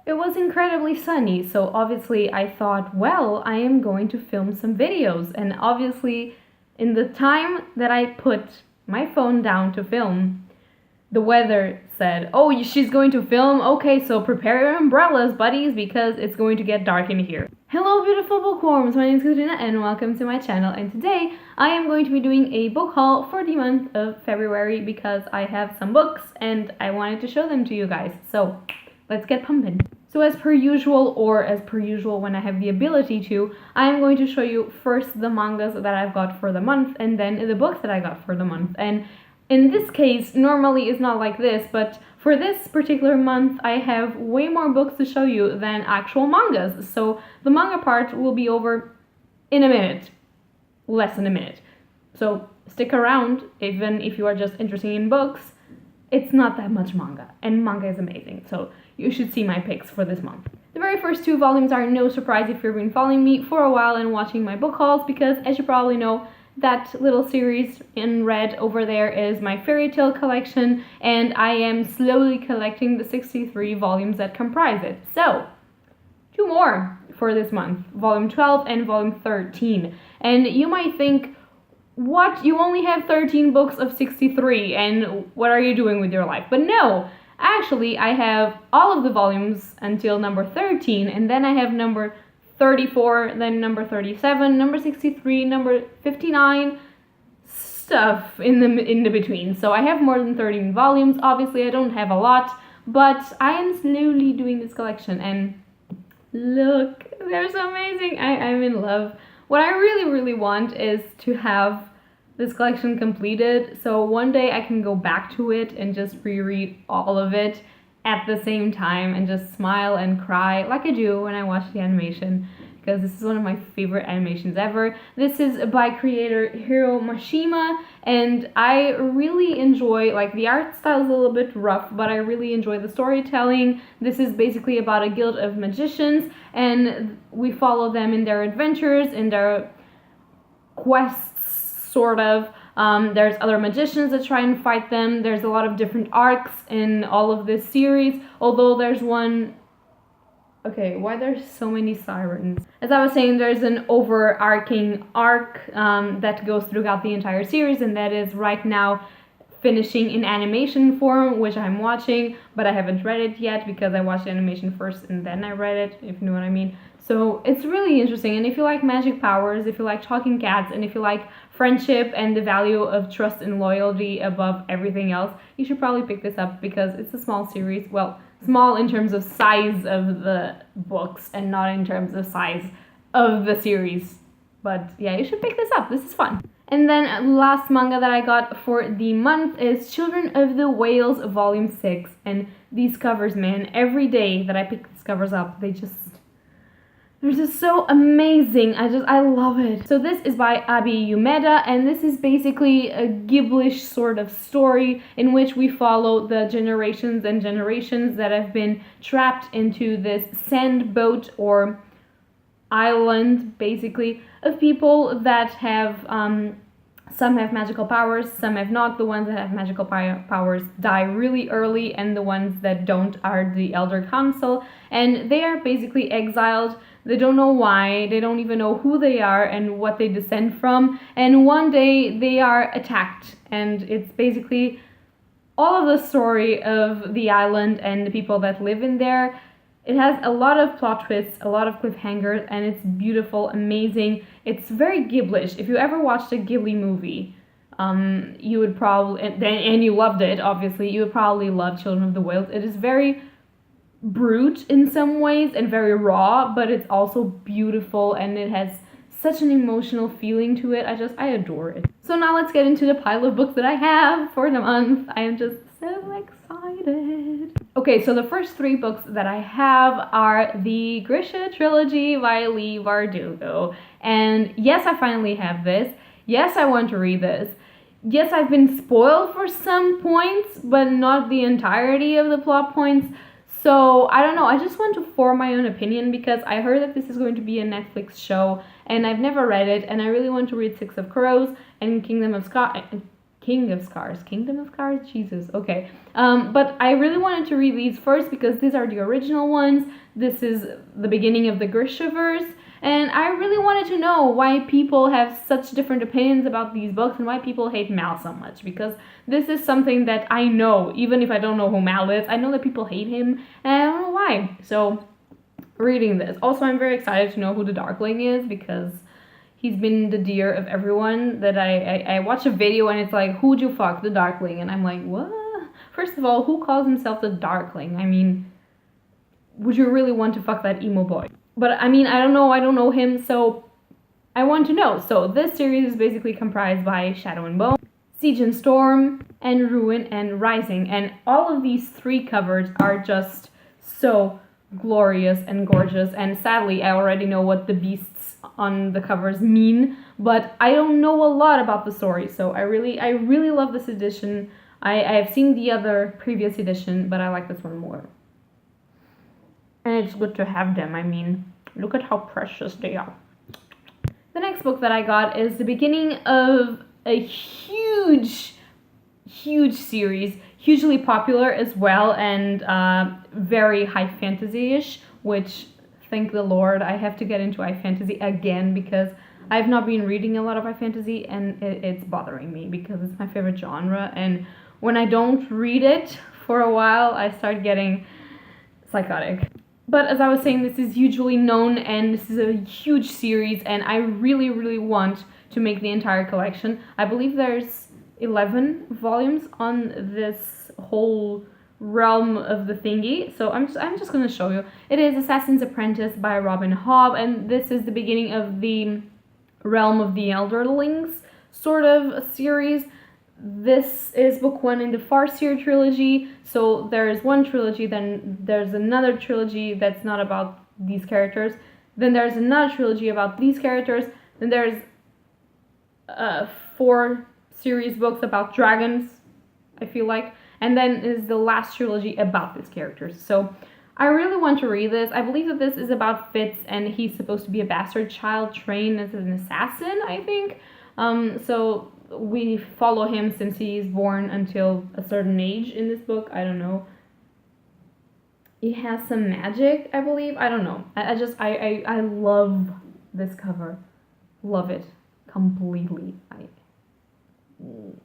it was incredibly sunny, so obviously I thought, well, I am going to film some videos. And obviously, in the time that I put my phone down to film, the weather said, oh, she's going to film? Okay, so prepare your umbrellas, buddies, because it's going to get dark in here. Hello, beautiful bookworms! My name is Katarina and welcome to my channel. And today I am going to be doing a book haul for the month of February because I have some books and I wanted to show them to you guys. So let's get pumping. So as per usual when I have the ability to, I am going to show you first the mangas that I've got for the month and then the books that I got for the month. And in this case, normally it's not like this, but for this particular month, I have way more books to show you than actual mangas. So the manga part will be over in a minute, less than a minute. So stick around, even if you are just interested in books. It's not that much manga, and manga is amazing, so you should see my picks for this month. The very first two volumes are no surprise if you've been following me for a while and watching my book hauls, because as you probably know, that little series in red over there is my fairy tale collection, and I am slowly collecting the 63 volumes that comprise it. So, two more for this month, volume 12 and volume 13. And you might think, what? You only have 13 books of 63, and what are you doing with your life? But no, actually I have all of the volumes until number 13, and then I have number 34, then number 37, number 63, number 59, stuff in the between. So I have more than 13 volumes. Obviously I don't have a lot, but I am slowly doing this collection, and look, they're so amazing. I'm in love. What I really want is to have this collection completed, so one day I can go back to it and just reread all of it at the same time and just smile and cry like I do when I watch the animation, because this is one of my favorite animations ever. This is by creator Hiro Mashima, and I really enjoy, like, the art style is a little bit rough, but I really enjoy the storytelling. This is basically about a guild of magicians, and we follow them in their adventures, in their quests, sort of. There's other magicians that try and fight them. There's a lot of different arcs in all of this series, although there's one... Okay, why there's so many sirens? As I was saying, there's an overarching arc that goes throughout the entire series, and that is right now finishing in animation form, which I'm watching, but I haven't read it yet because I watched the animation first and then I read it, if you know what I mean. So it's really interesting, and if you like magic powers, if you like talking cats, and if you like friendship and the value of trust and loyalty above everything else, you should probably pick this up because it's a small series. Well, small in terms of size of the books and not in terms of size of the series. But yeah, you should pick this up. This is fun. And then last manga that I got for the month is Children of the Whales Volume 6. And these covers, man, every day that I pick these covers up, they're just so amazing. I love it. So this is by Abi Umeda, and this is basically a Ghiblish sort of story in which we follow the generations and generations that have been trapped into this sand boat or island, basically, of people that have some have magical powers, some have not. The ones that have magical powers die really early, and the ones that don't are the Elder Council, and they are basically exiled. They don't know why, they don't even know who they are and what they descend from, and one day they are attacked, and it's basically all of the story of the island and the people that live in there. It has a lot of plot twists, a lot of cliffhangers, and it's beautiful, amazing. It's very Ghiblish. If you ever watched a Ghibli movie, you would probably, and you loved it, obviously, you would probably love Children of the Whales. It is very brute in some ways and very raw, but it's also beautiful, and it has such an emotional feeling to it. I adore it. So now let's get into the pile of books that I have for the month. I am just so excited. Okay, so the first three books that I have are the GRISHA Trilogy by Leigh Bardugo. And yes, I finally have this. Yes, I want to read this. Yes, I've been spoiled for some points, but not the entirety of the plot points. So, I don't know, I just want to form my own opinion because I heard that this is going to be a Netflix show and I've never read it, and I really want to read Six of Crows and King of Scars. Kingdom of Scars? Jesus, okay. But I really wanted to read these first because these are the original ones. This is the beginning of the Grishaverse. And I really wanted to know why people have such different opinions about these books and why people hate Mal so much. Because this is something that I know, even if I don't know who Mal is, I know that people hate him, and I don't know why. So, reading this. Also, I'm very excited to know who the Darkling is, because he's been the dear of everyone that I watch a video and it's like, who'd you fuck? The Darkling. And I'm like, what? First of all, who calls himself the Darkling? I mean, would you really want to fuck that emo boy? But I mean, I don't know him, so I want to know. So this series is basically comprised by Shadow and Bone, Siege and Storm, and Ruin and Rising. And all of these three covers are just so glorious and gorgeous. And sadly, I already know what the beasts on the covers mean, but I don't know a lot about the story. So I really love this edition. I have seen the other previous edition, but I like this one more. And it's good to have them. I mean, look at how precious they are. The next book that I got is the beginning of a huge series, hugely popular as well, and very high fantasy-ish, which, thank the Lord, I have to get into high fantasy again, because I've not been reading a lot of high fantasy, and it's bothering me, because it's my favorite genre, and when I don't read it for a while, I start getting psychotic. But as I was saying, this is hugely known, and this is a huge series, and I really want to make the entire collection. I believe there's 11 volumes on this whole realm of the thingy, so I'm just gonna show you. It is Assassin's Apprentice by Robin Hobb, and this is the beginning of the realm of the Elderlings sort of a series. This is book 1 in the Farseer trilogy. So there's one trilogy, then there's another trilogy that's not about these characters, then there's another trilogy about these characters, then there's 4 series books about dragons, I feel like, and then is the last trilogy about these characters. So I really want to read this. I believe that this is about Fitz, and he's supposed to be a bastard child trained as an assassin, I think. So we follow him since he is born until a certain age in this book. I don't know. He has some magic, I believe. I don't know. I love this cover. Love it completely.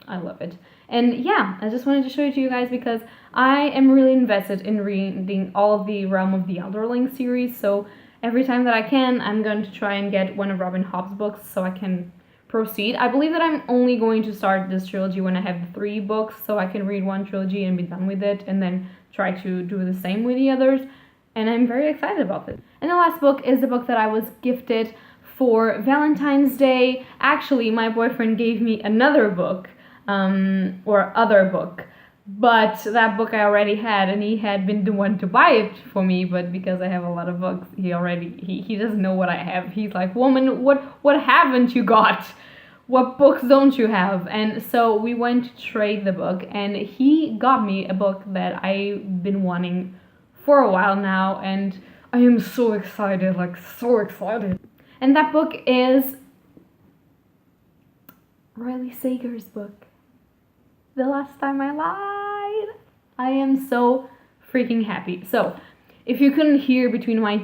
I love it. And yeah, I just wanted to show it to you guys because I am really invested in reading all of the Realm of the Elderling series. So every time that I can, I'm going to try and get one of Robin Hobb's books so I can proceed. I believe that I'm only going to start this trilogy when I have 3 books, so I can read one trilogy and be done with it, and then try to do the same with the others. And I'm very excited about this. And the last book is the book that I was gifted for Valentine's Day. Actually, my boyfriend gave me another book, or other book, but that book I already had, and he had been the one to buy it for me, but because I have a lot of books, he doesn't know what I have. He's like, woman, what haven't you got? What books don't you have? And so we went to trade the book, and he got me a book that I've been wanting for a while now, and I am so excited, like so excited. And that book is Riley Sager's book, The Last Time I Lied. I am so freaking happy. So, if you couldn't hear between my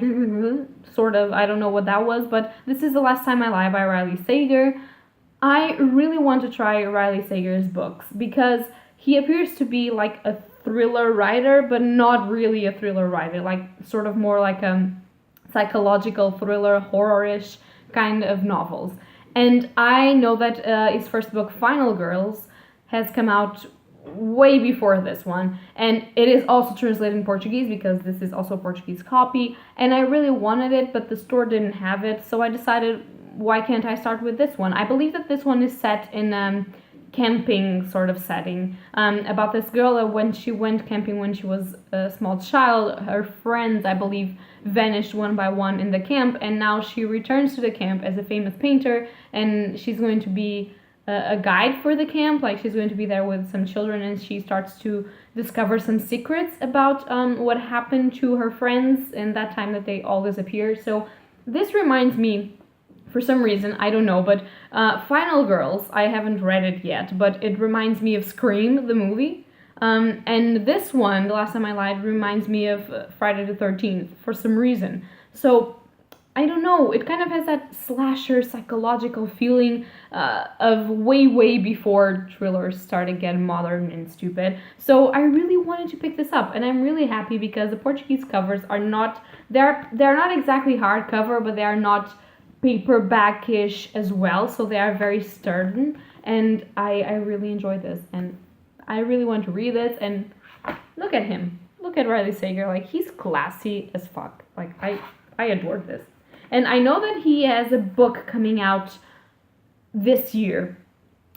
sort of, I don't know what that was, but this is The Last Time I Lie by Riley Sager. I really want to try Riley Sager's books because he appears to be like a thriller writer, but not really a thriller writer, like sort of more like a psychological thriller, horror-ish kind of novels. And I know that his first book, Final Girls, has come out way before this one, and it is also translated in Portuguese because this is also a Portuguese copy, and I really wanted it, but the store didn't have it, so I decided, why can't I start with this one? I believe that this one is set in camping sort of setting, about this girl that when she went camping when she was a small child, her friends, I believe, vanished one by one in the camp, and now she returns to the camp as a famous painter, and she's going to be a guide for the camp, like she's going to be there with some children, and she starts to discover some secrets about what happened to her friends in that time that they all disappeared. So this reminds me for some reason, I don't know, but Final Girls, I haven't read it yet, but it reminds me of Scream, the movie. And this one, The Last Time I Lied, reminds me of Friday the 13th for some reason. So, I don't know, it kind of has that slasher psychological feeling of way before thrillers started getting modern and stupid. So I really wanted to pick this up, and I'm really happy because the Portuguese covers are not, they're not exactly hardcover, but they are not paperback-ish as well, so they are very sturdy, and I really enjoyed this, and I really want to read this. And look at him, look at Riley Sager, like, he's classy as fuck. Like, I adored this. And I know that he has a book coming out this year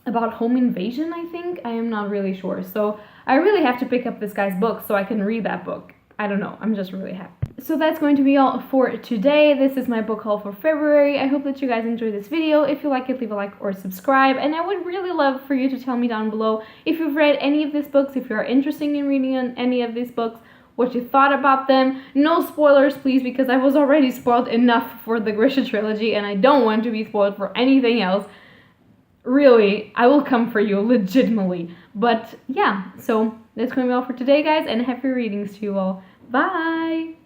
about home invasion, I think. I am not really sure. So I really have to pick up this guy's book so I can read that book. I don't know. I'm just really happy. So that's going to be all for today. This is my book haul for February. I hope that you guys enjoyed this video. If you like it, leave a like or subscribe. And I would really love for you to tell me down below if you've read any of these books, if you're interested in reading any of these books, what you thought about them. No spoilers, please, because I was already spoiled enough for the Grisha trilogy, and I don't want to be spoiled for anything else. Really, I will come for you, legitimately. But yeah, so that's going to be all for today, guys, and happy readings to you all. Bye!